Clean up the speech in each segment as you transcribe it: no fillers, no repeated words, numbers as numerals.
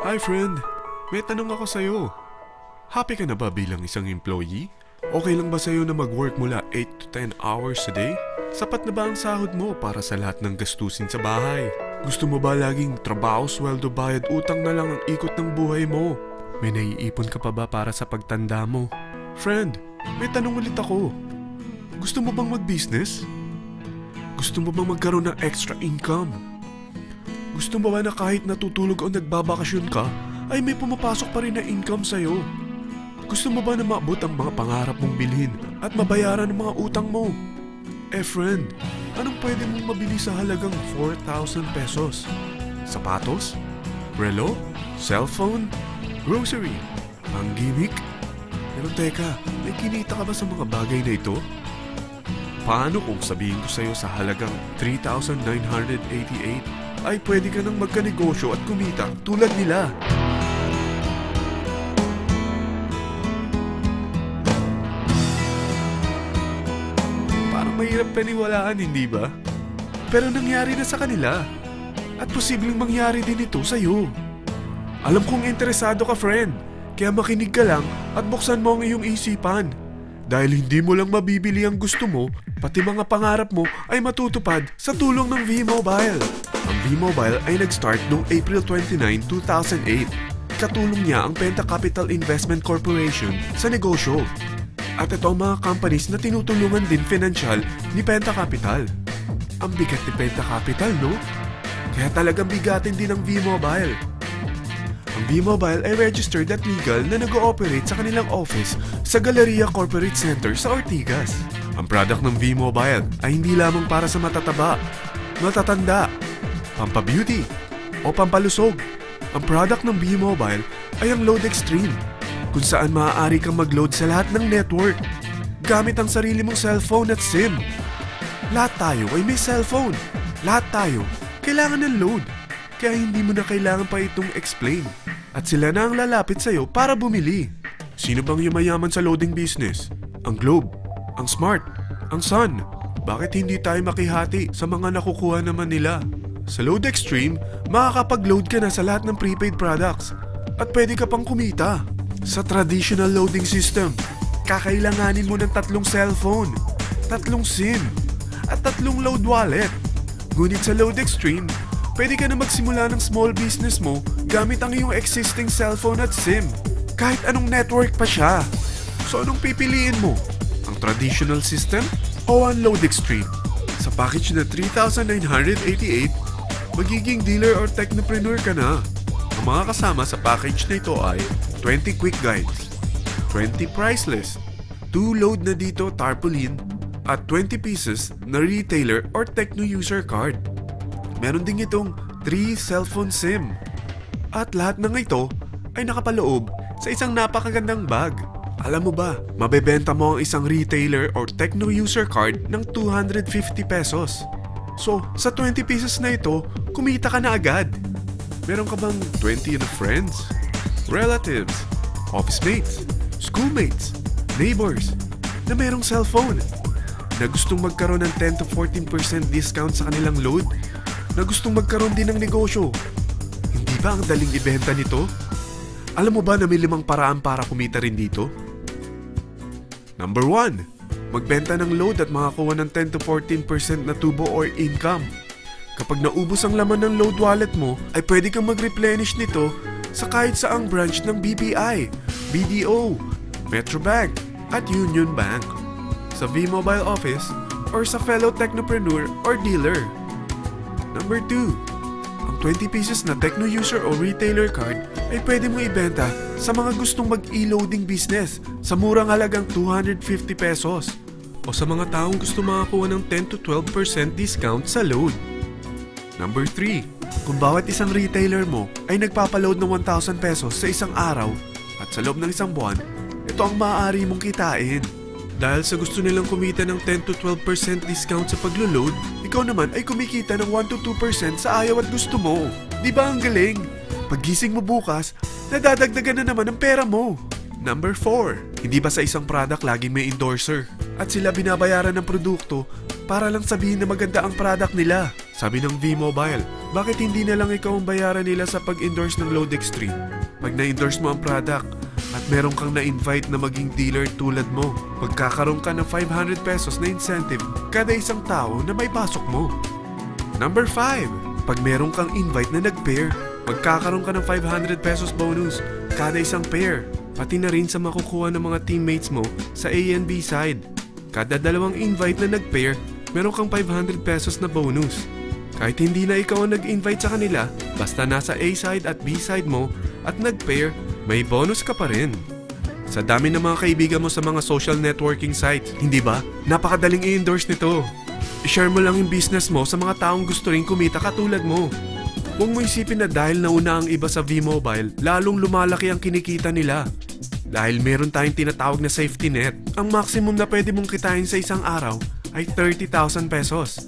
Hi friend, may tanong ako sa'yo. Happy ka na ba bilang isang employee? Okay lang ba sa'yo na mag-work mula 8 to 10 hours a day? Sapat na ba ang sahod mo para sa lahat ng gastusin sa bahay? Gusto mo ba laging trabaho, sweldo, bayad, utang na lang ang ikot ng buhay mo? May naiipon ka pa ba para sa pagtanda mo? Friend, may tanong ulit ako. Gusto mo bang mag-business? Gusto mo bang magkaroon ng extra income? Gusto mo ba na kahit natutulog o nagbabakasyon ka, ay may pumapasok pa rin na income sa'yo? Gusto mo ba na maabot ang mga pangarap mong bilhin at mabayaran ang mga utang mo? Friend, anong pwede mong mabili sa halagang 4,000 pesos? Sapatos? Relo? Cellphone? Grocery? Pang-gimmick? Pero teka, may kinita ka ba sa mga bagay na ito? Paano kung sabihin ko sa'yo sa halagang 3,988 ay pwede ka nang magkanegosyo at kumita tulad nila? Parang mahirap paniwalaan, hindi ba? Pero nangyari na sa kanila. At posibleng mangyari din ito sa'yo. Alam kong interesado ka, friend. Kaya makinig ka lang at buksan mo ang iyong isipan. Dahil hindi mo lang mabibili ang gusto mo, pati mga pangarap mo ay matutupad sa tulong ng V-Mobile. Ang V-Mobile ay nag-start noong April 29, 2008. Katulong niya ang Penta Capital Investment Corporation sa negosyo. At ito ang mga companies na tinutulungan din financial ni Penta Capital. Ang bigat ni Penta Capital, no? Kaya talagang bigatin din ang V-Mobile. Ang V-Mobile ay registered at legal na nag-ooperate sa kanilang office sa Galleria Corporate Center sa Ortigas. Ang product ng V-Mobile ay hindi lamang para sa matataba, matatanda, pampabeauty, o pampalusog. Ang product ng V-Mobile ay ang Load Extreme, kung saan maaari kang mag-load sa lahat ng network gamit ang sarili mong cellphone at SIM. Lahat tayo ay may cellphone. Lahat tayo kailangan ng load. Kaya hindi mo na kailangan pa itong explain. At sila na ang lalapit sa'yo para bumili. Sino bang yumayaman sa loading business? Ang Globe, ang Smart, ang Sun. Bakit hindi tayo makihati sa mga nakukuha naman nila? Sa Load Extreme, makakapag-load ka na sa lahat ng prepaid products. At pwede ka pang kumita. Sa traditional loading system, kakailanganin mo ng 3 cellphone, 3 SIM, at 3 load wallet. Ngunit sa Load Extreme, pwede ka na magsimula ng small business mo gamit ang iyong existing cellphone at SIM. Kahit anong network pa siya. So anong pipiliin mo? Ang traditional system o ang Load Extreme? Sa package na 3,988, magiging dealer or technopreneur ka na. Ang mga kasama sa package na ito ay 20 quick guides, 20 price list, 2 load na dito tarpaulin, at 20 pieces na retailer or techno user card. Meron din itong 3 cellphone SIM. At lahat ng ito ay nakapaloob sa isang napakagandang bag. Alam mo ba, mabebenta mo ang isang retailer or techno user card ng 250 pesos. So, sa 20 pieces na ito, kumita ka na agad. Meron ka bang 20 na friends, relatives, office mates, schoolmates, neighbors na merong cellphone na gustong magkaroon ng 10 to 14% discount sa kanilang load? Na gustong magkaroon din ng negosyo? Hindi ba ang daling ibenta nito? Alam mo ba na may 5 paraan para kumita rin dito? Number 1. Magbenta ng load at makakuha ng 10 to 14% na tubo or income. Kapag naubos ang laman ng load wallet mo, ay pwede kang mag-replenish nito sa kahit saang branch ng BPI, BDO, Metrobank, at Union Bank, sa V-Mobile office, or sa fellow technopreneur or dealer. Number 2. Ang 20 pieces na techno user o retailer card ay pwede mo ibenta sa mga gustong mag-e-loading business sa murang halagang 250 pesos o sa mga taong gusto makakuha ng 10 to 12% discount sa load. Number 3. Kung bawat isang retailer mo ay nagpapaload ng 1,000 pesos sa isang araw at sa loob ng isang buwan, ito ang maaari mong kitain. Dahil sa gusto nilang kumita ng 10 to 12% discount sa paglo-load, ikaw naman ay kumikita ng 1 to 2% sa ayaw at gusto mo. Di ba ang galing? Paggising mo bukas, nadadagdagan na naman ang pera mo. Number 4. Hindi ba sa isang product laging may endorser? At sila binabayaran ng produkto para lang sabihin na maganda ang product nila. Sabi ng V-Mobile, bakit hindi na lang ikaw ang bayaran nila sa pag-endorse ng Load Extreme? Pag na-endorse mo ang product at meron kang na-invite na maging dealer tulad mo, magkakaroon ka ng 500 pesos na incentive kada isang tao na may pasok mo. Number 5. Pag meron kang invite na nag-pair, magkakaroon ka ng 500 pesos bonus kada isang pair, pati na rin sa makukuha ng mga teammates mo sa A and B side. Kada dalawang invite na nag-pair, meron kang 500 pesos na bonus. Kahit hindi na ikaw ang nag-invite sa kanila, basta nasa A side at B side mo at nag-pair, may bonus ka pa rin. Sa dami ng mga kaibigan mo sa mga social networking sites, hindi ba? Napakadaling i-endorse nito. I-share mo lang yung business mo sa mga taong gusto rin kumita katulad mo. Huwag mo isipin na dahil nauna ang iba sa V-Mobile, lalong lumalaki ang kinikita nila. Dahil meron tayong tinatawag na safety net, ang maximum na pwede mong kitain sa isang araw ay 30,000 pesos.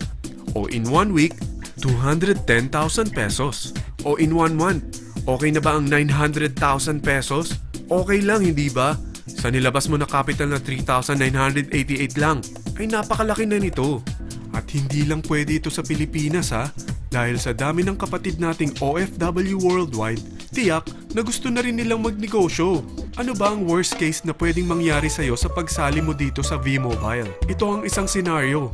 O in 1 week, 210,000 pesos. O in 1 month, okay na ba ang 900,000 pesos? Okay lang, hindi ba? Sa nilabas mo na capital na 3,988 lang, ay napakalaki na nito. At hindi lang pwede ito sa Pilipinas ha, dahil sa dami ng kapatid nating OFW worldwide, tiyak na gusto na rin nilang magnegosyo. Ano ba ang worst case na pwedeng mangyari sa'yo sa pagsali mo dito sa V-Mobile? Ito ang isang senaryo.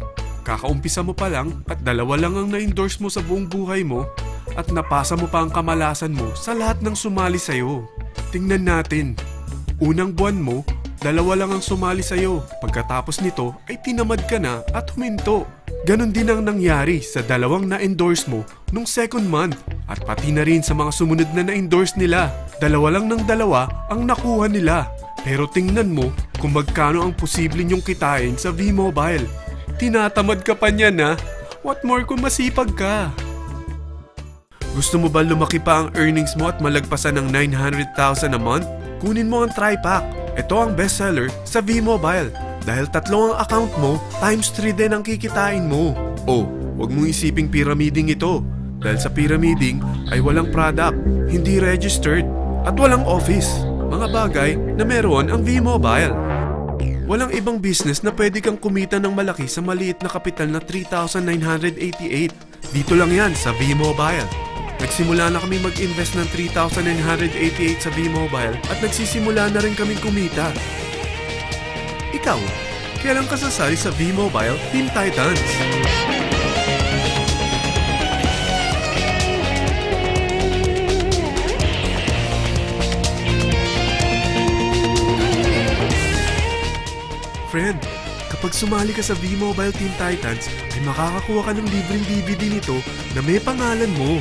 Kakaumpisa mo pa lang at 2 lang ang na-endorse mo sa buong buhay mo at napasa mo pa ang kamalasan mo sa lahat ng sumali sa'yo. Tingnan natin. Unang buwan mo, 2 lang ang sumali sa'yo. Pagkatapos nito ay tinamad ka na at huminto. Ganon din ang nangyari sa 2 na-endorse mo nung second month at pati na rin sa mga sumunod na na-endorse nila. 2 lang ng 2 ang nakuha nila. Pero tingnan mo kung magkano ang posible nyong kitain sa V-Mobile. Tinatamad ka pa niyan ha? What more kung masipag ka? Gusto mo ba lumaki pa ang earnings mo at malagpasan ng 900,000 a month? Kunin mo ang TriPack. Ito ang bestseller sa V-Mobile. Dahil 3 ang account mo, times 3 din ang kikitain mo. Oh, wag mong isiping pyramiding ito. Dahil sa pyramiding ay walang product, hindi registered, at walang office. Mga bagay na meron ang V-Mobile. Walang ibang business na pwede kang kumita ng malaki sa maliit na kapital na 3,988. Dito lang yan sa V-Mobile. Nagsimula na kami mag-invest ng 3,988 sa V-Mobile at nagsisimula na rin kaming kumita. Ikaw, kailan ka sasali sa V-Mobile Team Titans? Friend, kapag sumali ka sa V-Mobile Team Titans, ay makakakuha ka ng libreng DVD nito na may pangalan mo.